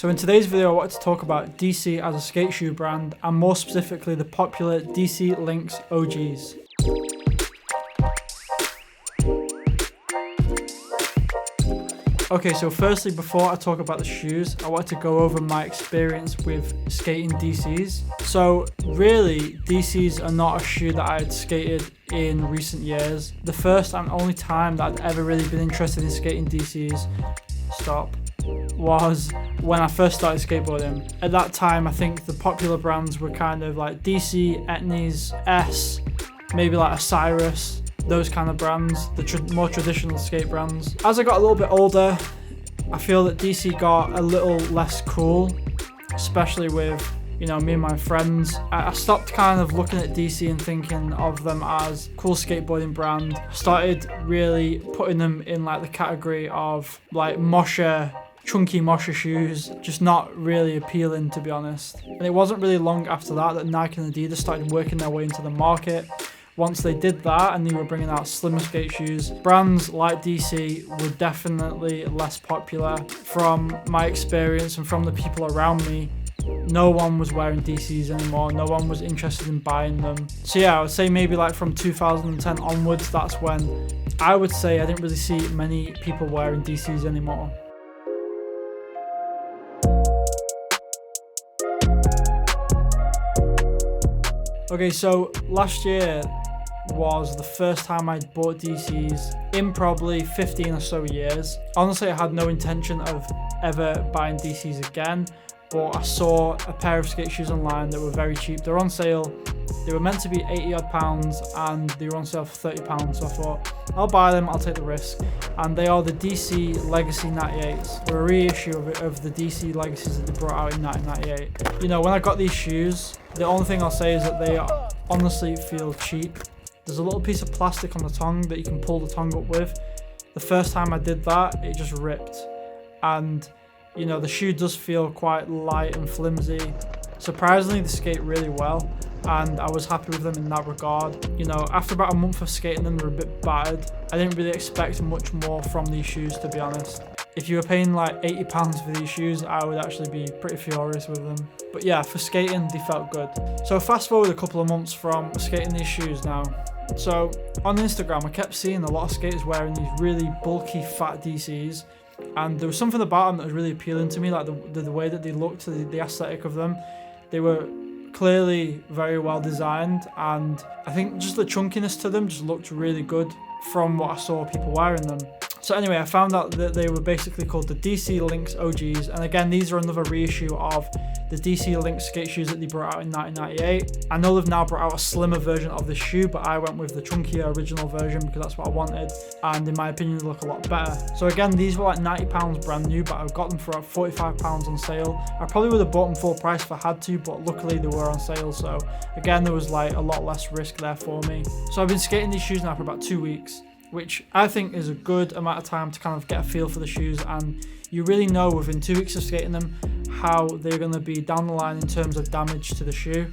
So in today's video I wanted to talk about DC as a skate shoe brand, and more specifically the popular DC Lynx OGs. Okay, so firstly, before I talk about the shoes, I wanted to go over my experience with skating DCs. So really, DCs are not a shoe that I had skated in recent years. The first and only time that I'd ever really been interested in skating DCs, was when I first started skateboarding. At that time, I think the popular brands were kind of like DC, Etnies, S, maybe like Osiris, those kind of brands, the more traditional skate brands. As I got a little bit older, I feel that DC got a little less cool, especially with, you know, me and my friends. I stopped kind of looking at DC and thinking of them as cool skateboarding brand. I started really putting them in like the category of like mosher, chunky mosher shoes, just not really appealing, to be honest. And it wasn't really long after that Nike and Adidas started working their way into the market. Once they did that and they were bringing out slimmer skate shoes, brands like DC were definitely less popular. From my experience and from the people around me, no one was wearing DCs anymore. No one was interested in buying them. So yeah, I would say maybe like from 2010 onwards, that's when I would say I didn't really see many people wearing DCs anymore. Okay, so last year was the first time I'd bought DCs in probably 15 or so years. Honestly, I had no intention of ever buying DCs again, but I saw a pair of skate shoes online that were very cheap. They were on sale. They were meant to be 80 odd pounds and they were on sale for 30 pounds. So I thought, I'll buy them, I'll take the risk. And they are the DC Legacy 98s. They're a reissue of the DC Legacies that they brought out in 1998. You know, when I got these shoes, the only thing I'll say is that they honestly feel cheap. There's a little piece of plastic on the tongue that you can pull the tongue up with. The first time I did that, it just ripped. And, you know, the shoe does feel quite light and flimsy. Surprisingly, they skate really well, and I was happy with them in that regard. You know, after about a month of skating them, they were a bit battered. I didn't really expect much more from these shoes, to be honest. If you were paying like £80 for these shoes, I would actually be pretty furious with them. But yeah, for skating, they felt good. So fast forward a couple of months from skating these shoes now. So on Instagram, I kept seeing a lot of skaters wearing these really bulky, fat DCs. And there was something about them that was really appealing to me, like the way that they looked, the aesthetic of them. They were clearly very well designed, and I think just the chunkiness to them just looked really good from what I saw people wearing them. So anyway, I found out that they were basically called the DC Lynx OGs, and again, these are another reissue of the DC Lynx skate shoes that they brought out in 1998. I know they've now brought out a slimmer version of the shoe, but I went with the chunkier original version because that's what I wanted, and in my opinion, they look a lot better. So again, these were like £90 brand new, but I got them for £45 on sale. I probably would have bought them full price if I had to, but luckily they were on sale, so again, there was like a lot less risk there for me. So I've been skating these shoes now for about 2 weeks, which I think is a good amount of time to kind of get a feel for the shoes, and you really know within 2 weeks of skating them how they're going to be down the line in terms of damage to the shoe.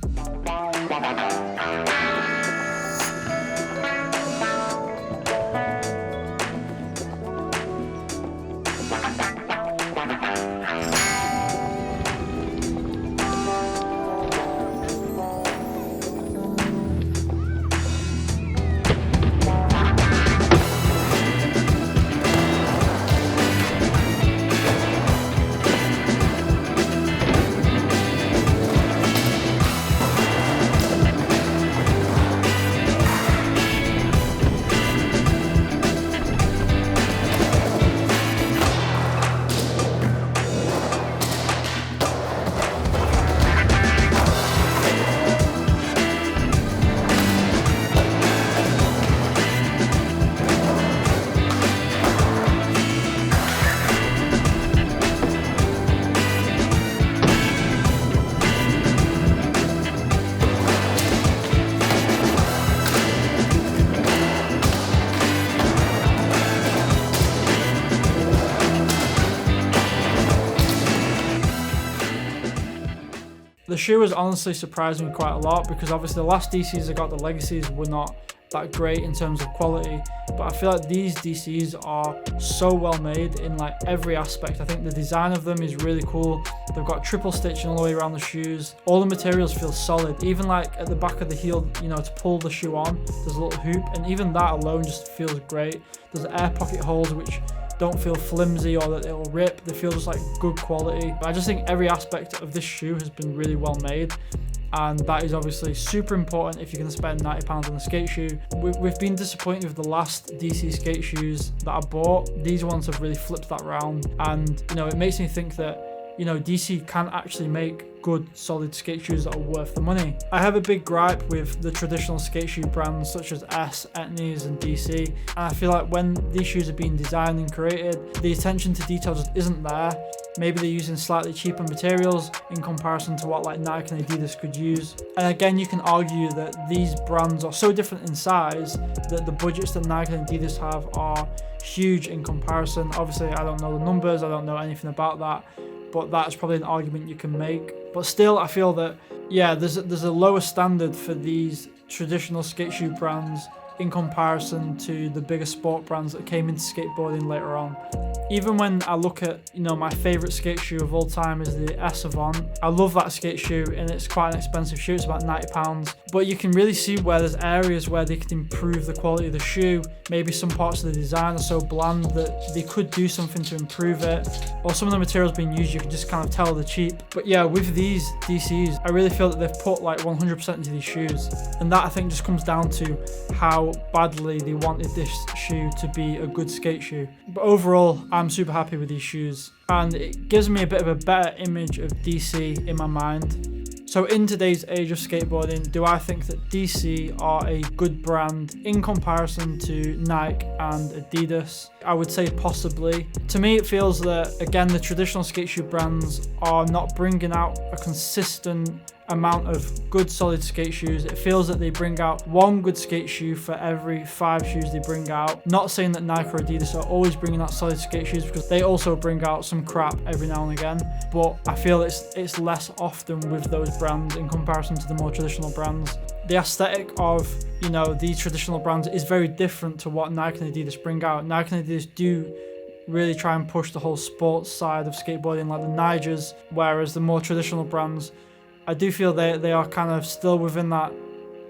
The shoe has honestly surprised me quite a lot, because obviously the last DCs I got, the Legacies, were not that great in terms of quality, but I feel like these DCs are so well made in like every aspect. I think the design of them is really cool. They've got triple stitching all the way around the shoes. All the materials feel solid, even like at the back of the heel, you know, to pull the shoe on, there's a little hoop, and even that alone just feels great. There's air pocket holes which don't feel flimsy or that it'll rip. They feel just like good quality. I just think every aspect of this shoe has been really well made, and that is obviously super important if you're going to spend £90 on a skate shoe. We've been disappointed with the last DC skate shoes that I bought. These ones have really flipped that round, and you know, it makes me think that, you know, DC can actually make good solid skate shoes that are worth the money. I have a big gripe with the traditional skate shoe brands such as S, Etnies and DC, and I feel like when these shoes are being designed and created, the attention to detail just isn't there. Maybe they're using slightly cheaper materials in comparison to what like Nike and Adidas could use. And again, you can argue that these brands are so different in size that the budgets that Nike and Adidas have are huge in comparison. Obviously, I don't know the numbers, I don't know anything about that, but that's probably an argument you can make. But still, I feel that, yeah, there's a lower standard for these traditional skate shoe brands in comparison to the bigger sport brands that came into skateboarding later on. Even when I look at, you know, my favorite skate shoe of all time is the S Avant. I love that skate shoe, and it's quite an expensive shoe. It's about £90, but you can really see where there's areas where they could improve the quality of the shoe. Maybe some parts of the design are so bland that they could do something to improve it, or some of the materials being used, you can just kind of tell they're cheap. But yeah, with these DCs, I really feel that they've put like 100% into these shoes, and that I think just comes down to how badly they wanted this shoe to be a good skate shoe. But overall, I'm super happy with these shoes, and it gives me a bit of a better image of DC in my mind. So in today's age of skateboarding, do I think that DC are a good brand in comparison to Nike and Adidas? I would say possibly. To me, it feels that, again, the traditional skate shoe brands are not bringing out a consistent amount of good solid skate shoes. It feels that they bring out one good skate shoe for every 5 shoes they bring out. Not saying that Nike or Adidas are always bringing out solid skate shoes, because they also bring out some crap every now and again, but I feel it's less often with those brands in comparison to the more traditional brands. The aesthetic of, you know, these traditional brands is very different to what Nike and Adidas bring out. Nike and Adidas do really try and push the whole sports side of skateboarding, like the Nigers, whereas the more traditional brands, I do feel they are kind of still within that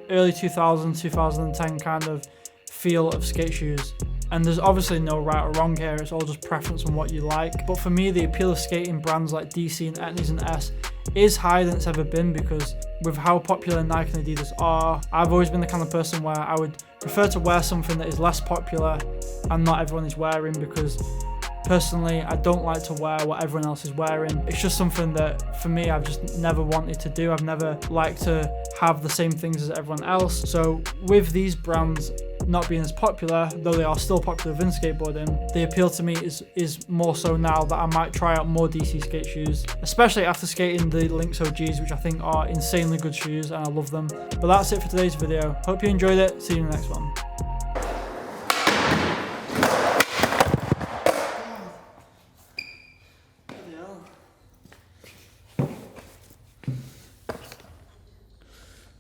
early 2000s, 2010 kind of feel of skate shoes. And there's obviously no right or wrong here, it's all just preference on what you like. But for me, the appeal of skating brands like DC and Etnies and S is higher than it's ever been, because with how popular Nike and Adidas are, I've always been the kind of person where I would prefer to wear something that is less popular and not everyone is wearing, because personally, I don't like to wear what everyone else is wearing. It's just something that, for me, I've just never wanted to do. I've never liked to have the same things as everyone else. So with these brands not being as popular, though they are still popular within skateboarding, the appeal to me is more so now that I might try out more DC skate shoes, especially after skating the Lynx OGs, which I think are insanely good shoes and I love them. But that's it for today's video. Hope you enjoyed it. See you in the next one.